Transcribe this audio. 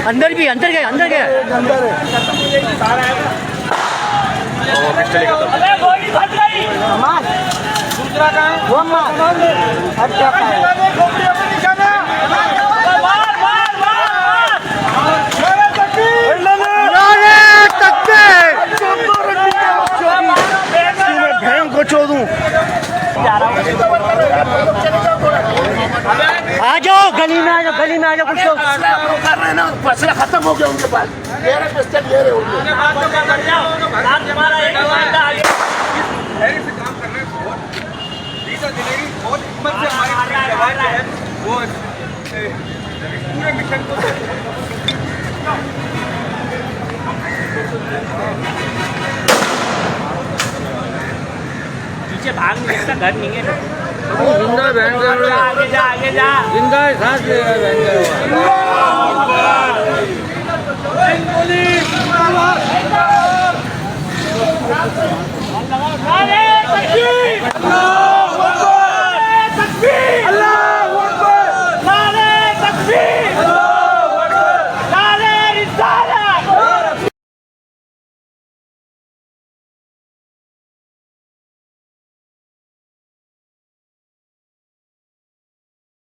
अंदर भी अंदर गए अंदर गए अंदर है दूसरा कहाँ है? वो मार अच्छा को छोड़ूं आ जाओ गली में आ जाओ गली में आ जाओ कुछ लोग कर रहे हैं ना फैसला खत्म हो गया उनके पास ये रहे पिस्टल ये रहे पूरे मिशन को पीछे भाग नहीं सकता घर नहीं है जिंदा बहन आगे जा आगे जा जिंदा सांस ले अरे